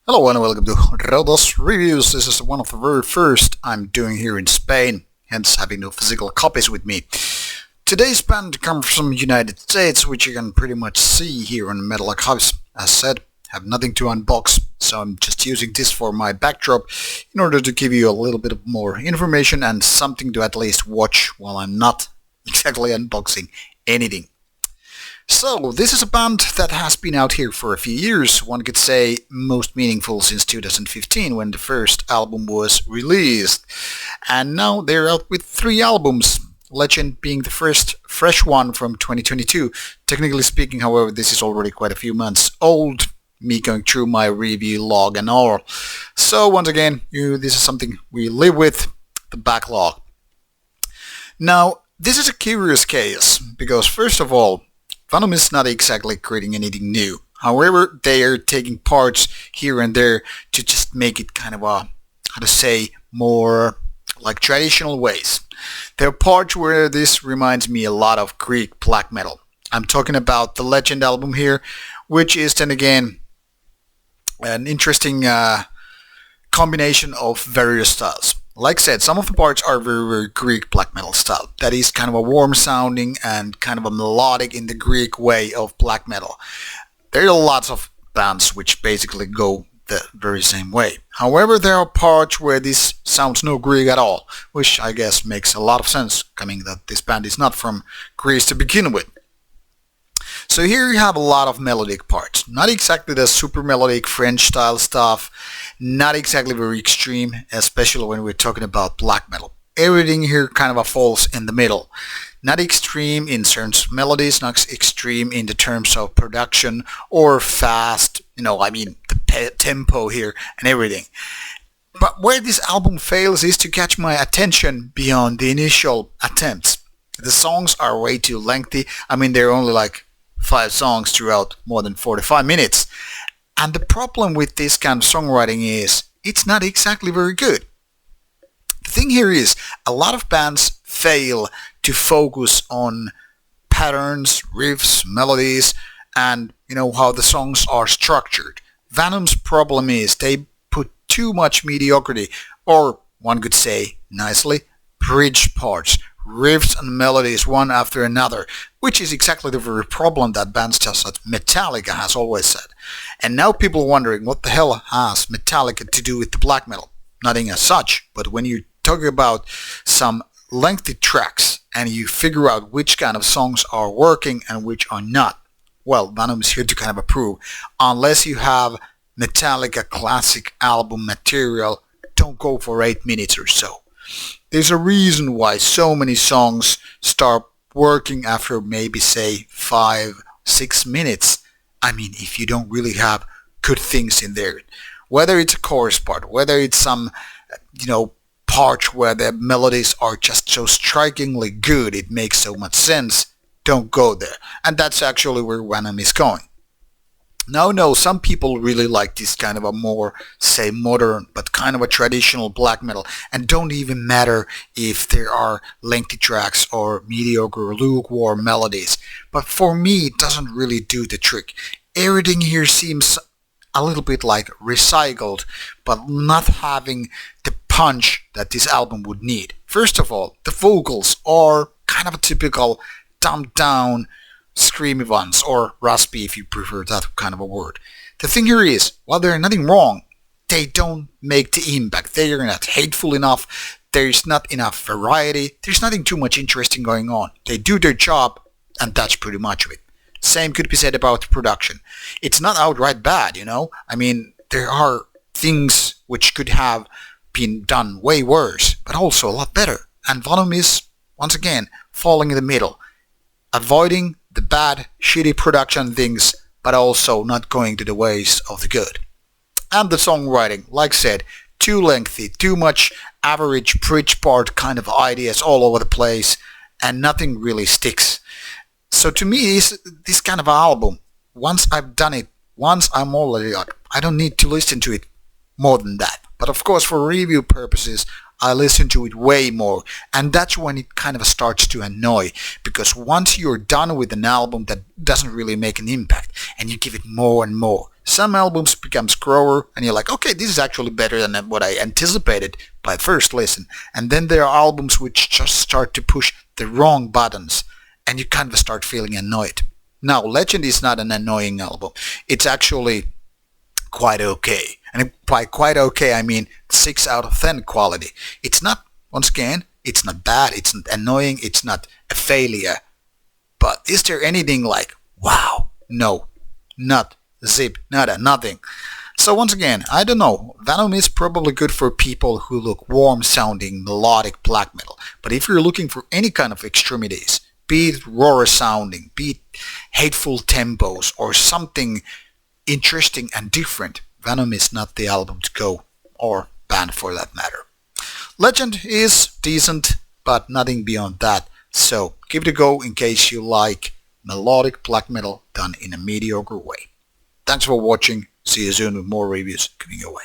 Hello and welcome to Rauta's Reviews. This is one of the very first I'm doing here in Spain, hence having no physical copies with me. Today's band comes from United States, which you can pretty much see here on Metal Hubs. As said, have nothing to unbox, so I'm just using this for my backdrop in order to give you a little bit of more information and something to at least watch while I'm not exactly unboxing anything. So, this is a band that has been out here for a few years, one could say most meaningful since 2015 when the first album was released. And now they're out with 3 albums, Legend being the first fresh one from 2022. Technically speaking, however, this is already quite a few months old, me going through my review log and all. So once again, this is something we live with, the backlog. Now, this is a curious case, because first of all, Vanum is not exactly creating anything new. However, they are taking parts here and there to just make it kind of more like traditional ways. There are parts where this reminds me a lot of Greek black metal. I'm talking about the Legend album here, which is then again an interesting combination of various styles. Like I said, some of the parts are very Greek black metal style. That is kind of a warm sounding and kind of a melodic in the Greek way of black metal. There are lots of bands which basically go the very same way. However, there are parts where this sounds no Greek at all, which I guess makes a lot of sense, coming that this band is not from Greece to begin with. So here you have a lot of melodic parts. Not exactly the super melodic French style stuff, not exactly very extreme, especially when we're talking about black metal. Everything here kind of falls in the middle. Not extreme in terms of melodies, not extreme in the terms of production or fast, the tempo here and everything. But where this album fails is to catch my attention beyond the initial attempts. The songs are way too lengthy. They're only like 5 songs throughout more than 45 minutes. And the problem with this kind of songwriting is it's not exactly very good. The thing here is a lot of bands fail to focus on patterns, riffs, melodies, and how the songs are structured. Vanum's problem is they put too much mediocrity, or one could say nicely, bridge parts, riffs and melodies one after another, which is exactly the very problem that bands just as Metallica has always said. And now people are wondering what the hell has Metallica to do with the black metal? Nothing as such, but when you talk about some lengthy tracks and you figure out which kind of songs are working and which are not, well, Vanum is here to kind of approve. Unless you have Metallica classic album material, don't go for 8 minutes or so. There's a reason why so many songs start working after maybe say 5-6 minutes. If you don't really have good things in there. Whether it's a chorus part, whether it's some, part where the melodies are just so strikingly good, it makes so much sense, don't go there. And that's actually where Vanum is going. No, some people really like this kind of a more, say, modern, but kind of a traditional black metal, and don't even matter if there are lengthy tracks or mediocre or lukewarm melodies. But for me, it doesn't really do the trick. Everything here seems a little bit like recycled, but not having the punch that this album would need. First of all, the vocals are kind of a typical dumbed down, screamy ones, or raspy if you prefer that kind of a word. The thing here is, while there's nothing wrong, they don't make the impact. They are not hateful enough, there's not enough variety, there's nothing too much interesting going on. They do their job, and that's pretty much it. Same could be said about the production. It's not outright bad, there are things which could have been done way worse, but also a lot better. And Vanum is, once again, falling in the middle, avoiding the bad, shitty production things, but also not going to the ways of the good. And the songwriting, like I said, too lengthy, too much average bridge part kind of ideas all over the place, and nothing really sticks. So to me, this kind of album, once I've done it, once I'm already like, I don't need to listen to it more than that. But of course, for review purposes, I listen to it way more, and that's when it kind of starts to annoy, because once you're done with an album that doesn't really make an impact, and you give it more and more, Some albums becomes grower and you're like, okay, this is actually better than what I anticipated by first listen. And then there are albums which just start to push the wrong buttons and you kind of start feeling annoyed. Now, Legend is not an annoying album. It's actually quite okay. And by quite okay, I mean 6 out of 10 quality. It's not, once again, it's not bad, it's not annoying, it's not a failure. But is there anything like, wow? No, not zip, nada, nothing. So once again, I don't know. Vanum is probably good for people who look warm-sounding, melodic black metal. But if you're looking for any kind of extremities, be it roar sounding, be it hateful tempos, or something interesting and different, Vanum is not the album to go, or band for that matter. Legend is decent, but nothing beyond that. So give it a go in case you like melodic black metal done in a mediocre way. Thanks for watching. See you soon with more reviews coming your way.